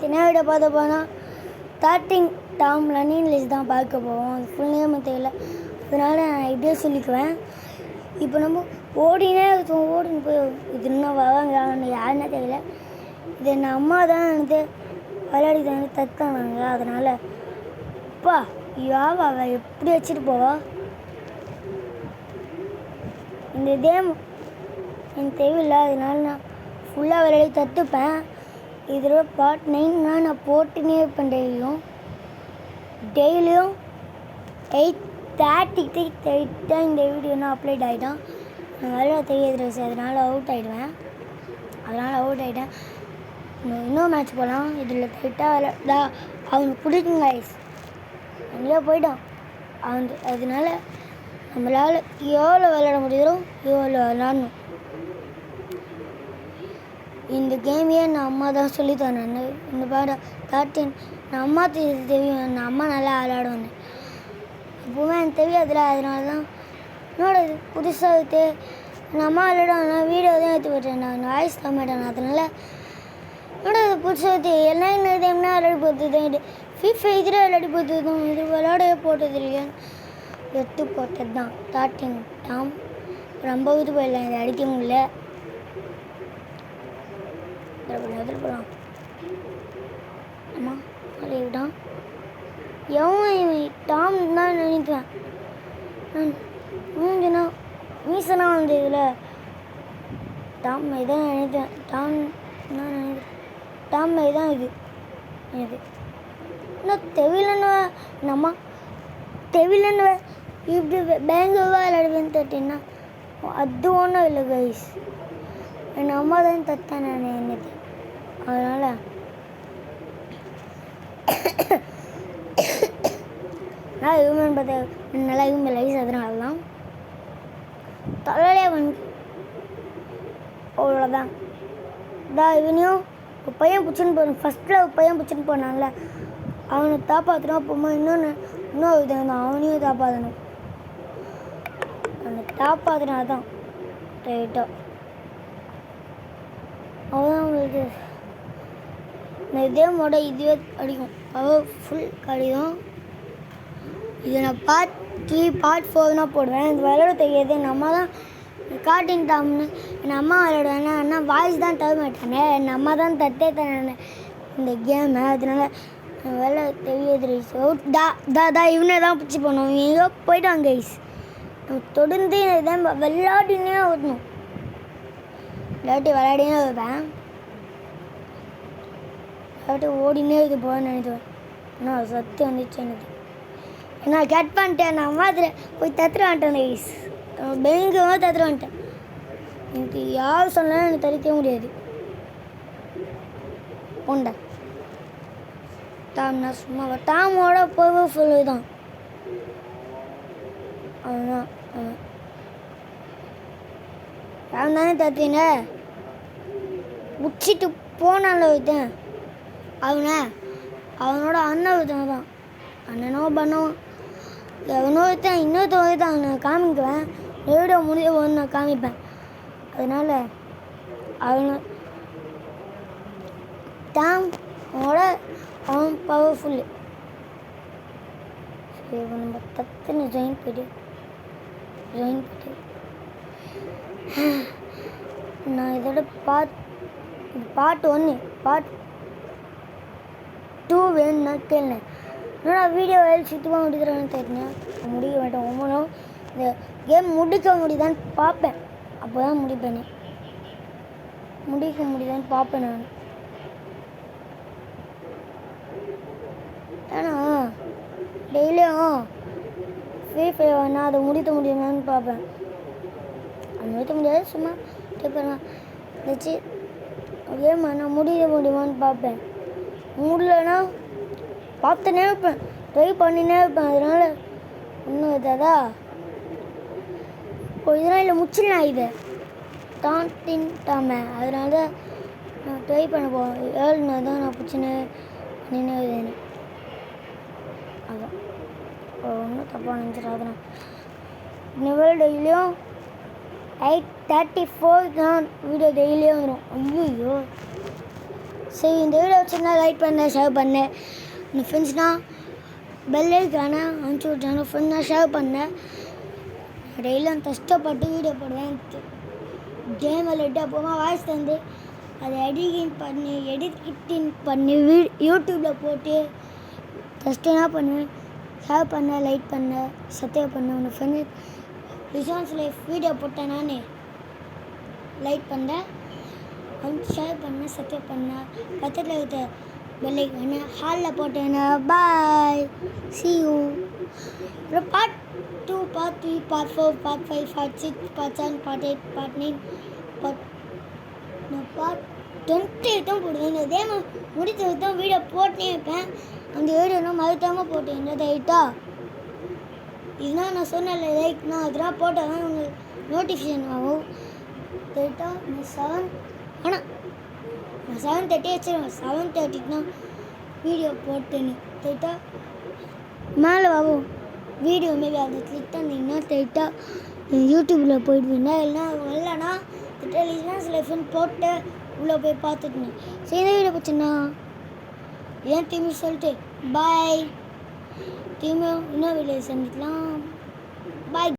தின வீடியோ பார்த்து போனால் 13 டாம் ரன்னிங் லிஸ்ட் தான் பார்க்க போவோம். அது ஃபுல் நேம் தெரியல, அதனால் நான் இப்படியே சொல்லிக்குவேன். இப்போ நம்ம ஓடினே இருக்கோம், ஓடின்னு போய் இது இன்னும் வாங்கிறாங்கன்னு யாருன்னே தெரியல. இது என் அம்மா தான் வந்து விளையாடிட்டு வந்து தத்தானாங்க. அதனால் அப்பா யாவா அவள் எப்படி வச்சுட்டு போவா. இந்த கேம் எனக்கு தேவையில்லை, அதனால நான் ஃபுல்லாக விளையாடி தத்துப்பேன். இதில் பார்ட் 9 நான் போட்டுனே இருப்பேன். டெய்லியும் 8:30 தான் இந்த வீடியோ நான் அப்லோட் ஆகிட்டோம். நான் விளையாட தெரியாது, அதனால் அவுட் ஆகிட்டேன். இன்னும் மேட்ச் போகலாம். இதில் தைட்டாக விளையாடா அவனுக்கு பிடிக்கும் கைஸ், அங்கேயே போயிட்டான் அதனால நம்மளால் எவ்வளோ விளையாட முடியுதோ எவ்வளோ விளையாடணும். இந்த கேமையே நான் அம்மா தான் சொல்லித்தரேன். இந்த பாடம் 13 நான் அம்மா தெரியும், என் அம்மா நல்லா விளையாடுவேன். எப்பவுமே எனக்கு தெரியாதுல, அதனால தான் என்னோட இது புதுசாக என் அம்மா விளையாடுவாங்க. வீடியோ தான் எடுத்து விட்டேன், நான் வாய்ஸ் தர மாட்டேன். அதனால என்னோட இது புதுசாக எல்லாம் என்ன டைம்னா விளையாடி போகிறது இது FIFA இதில் விளையாடி போகிறது தான். இது விளையாடவே போட்டது இல்லையா, எடுத்து போட்டது தான் 13 டாம். ரொம்ப இது போயிடலாம், இதை அடிக்க முடியல. போகலாம் ஆமாம் விட்டான். எவன் டாம் தான் நினைக்கிறேன். மூஞ்சுனா மீசனா வந்து இதில் டாம் இதான் நினைக்கிறேன். டாம் தான் இது இன்னும் தெவிலன்னு இப்படி பேங்குவாக விளையாடுவேன்னு தட்டின்னா அது ஒன்றும் இல்லை கைஸ். என் அம்மா தான் தத்தேன் நான் என்னது, அதனால் நான் ஹியூமன் பார்த்து நல்லா ஹியூமன் லைஸ், அதனால தான் தலையிலே வந்து அவ்வளோதான். இவனையும் ஒரு பையன் பிடிச்சின்னு போகணும். ஃபஸ்ட்டில் ஒரு பையன் பிடிச்சின்னு போனான்ல, அவனை காப்பாற்றணும். அப்புறமா இன்னொரு இது அவனையும் காப்பாற்றணும். அவனை காப்பாற்றினா தான் ரைட்டாக அவதான் உங்களுக்கு இந்த கேமோட இதுவே அடிக்கும், பவர்ஃபுல் கடிதம். இதை நான் பார்ட் 3 பார்ட் 4 போடுவேன். இந்த விளையாட தெரியாது, என் அம்மா தான் கார்ட்டிங் டாம்னு என் அம்மா விளையாடுவேன். ஆனால் வாய்ஸ் தான் தர மாட்டானே, என் அம்மா தான் தட்டே தரேன் இந்த கேமை. அதனால விளையாட தெரியாது. இவனை தான் பிடிச்சி போனோம், எங்கேயோ போயிட்டான் கைஸ். நம்ம தொடர்ந்து இதான் விளையாடினே ஓடணும், விளையாடினே வைப்பேன். ஓடினே இது போகணும்னு நினைச்சுவேன். ஆனால் சத்து வந்துச்சு எனக்கு. நான் கட் பண்ணிட்டேன், நான் அம்மாத்தில் போய் தத்துட்டு வந்துட்டேன் கைஸ். பேங்குமாக தத்துட்டு வந்துட்டேன். எனக்கு யார் சொன்னாலும் எனக்கு தடுக்க முடியாது. உண்டா டாம்னா சும்மா டாமோட பவர்ஃபுல் தான். அதுதான் டாம் தானே தத்தின முடிச்சிட்டு போனால வைத்தேன். அவனோட அண்ணன் வைத்தான் தான், அண்ணனோ பண்ணுவான். எவனோ வைத்தான், இன்னொருத்த வைத்தான் நான் காமிக்குவேன். வீடியோ முடிய போது நான் காமிப்பேன். அதனால் அவன் பவர்ஃபுல்லு. சரி நம்ம தத்துன்னு ஜாயின் போய்ட்டு நான் இதோட பார்ட் 1 பார்ட் 2 வேணும்னா கேளுனேன். என்னோட வீடியோ சுத்தமாக முடிக்கிறான்னு தெரிஞ்சேன், முடிக்க மாட்டேன். ஒவ்வொன்றும் இந்த கேம் முடிக்க முடியுதான்னு பார்ப்பேன், அப்போ தான் முடிப்பேனே. முடிக்க முடியுதான்னு பார்ப்பேன் நான். ஏன்னா டெய்லியும் FIFA வேணா அதை முடிக்க முடியுமான்னு பார்ப்பேன். அது முடிக்க முடியாது, சும்மா கேட்பேன் வச்சு கேம் ஆனால் முடிக்க முடியுமான்னு பார்ப்பேன். முடியலன்னா பார்த்துனே இருப்பேன், ட்ரை பண்ணினே இருப்பேன். அதனால் இன்னும் இதாதா இப்போ இதெல்லாம் இல்லை முடிச்சிடலாம் இதை டாமே. அதனால தான் நான் ட்ரை பண்ண போவேன். 7 நாள் தான் நான் பிடிச்சின்னு நின்று அதான் ஒன்றும் தப்பாக நினச்சிடாது. நான் நிவல் டெய்லியும் 8:34 தான் வீடியோ டெய்லியும் வரும். ஐயோ சரி இந்த வீடியோ வச்சுருந்தா லைக் பண்ண ஷேர் பண்ண உங்கள் ஃப்ரெண்ட்ஸ்னால் பெல் ஐக்கான அனுப்பிச்சி விட்டாங்க ஃப்ரெண்ட்ஸ்னால் ஷேர் பண்ணேன் டெய்லியும் கஷ்டப்பட்டு வீடியோ போடுவேன் கேம் விளையாட்டு அப்புறமா வாய்ஸ் தந்து அதை எடிட்டிங் பண்ணி யூடியூப்பில் போட்டு கஷ்டமாக பண்ணுவேன் ஷேர் பண்ண லைக் பண்ண சப்ஸ்கிரைப் பண்ண உங்கள் ஃப்ரெண்டு ரிசான்ஸ் லைஃப் வீடியோ போட்டேன் நான் லைக் பண்ணேன் ஷேர் பண்ண சப்ஸ்கிரைப் பண்ண பக்கத்தில் இருக்க பெல் ஐக்கான ஹாலில் போட்டேன்னா பாய் see you அப்புறம் part 2 part 3 part 4 part 5 part 6 part 7 part 8 part 9 part 20 தான் போடுவேன் இதே முடிச்சது தான் வீடியோ போட்டே இருப்பேன் அந்த வீடியோ மறுத்தாமல் போட்டேன் ரைட்டா இதுதான் நான் சொன்னேன் லைக்னா அதெல்லாம் போட்டால் தான் உங்களுக்கு நோட்டிஃபிகேஷன் ஆகும் ரைட்டா நான் 7:30 வச்சிருவேன் 7:30க்கு தான் வீடியோ போட்டேன்னு ரைட்டா மேலே வரும் வீடியோ மேபி அதை கிளிக் பண்ணிங்கன்னா ரைட்டாக யூடியூப்பில் போயிடுவீங்க இல்லைனா ரிசான்ஸ் லைஃப்னு போட்டு உள்ளே போய் பார்த்துக்கணும் சரி இந்த வீடியோ போச்சுன்னா ஏன் திரும்பி சொல்லிட்டு பாய் திரும்ப இன்னொரு வீடியோ சந்திக்கலாம் பாய்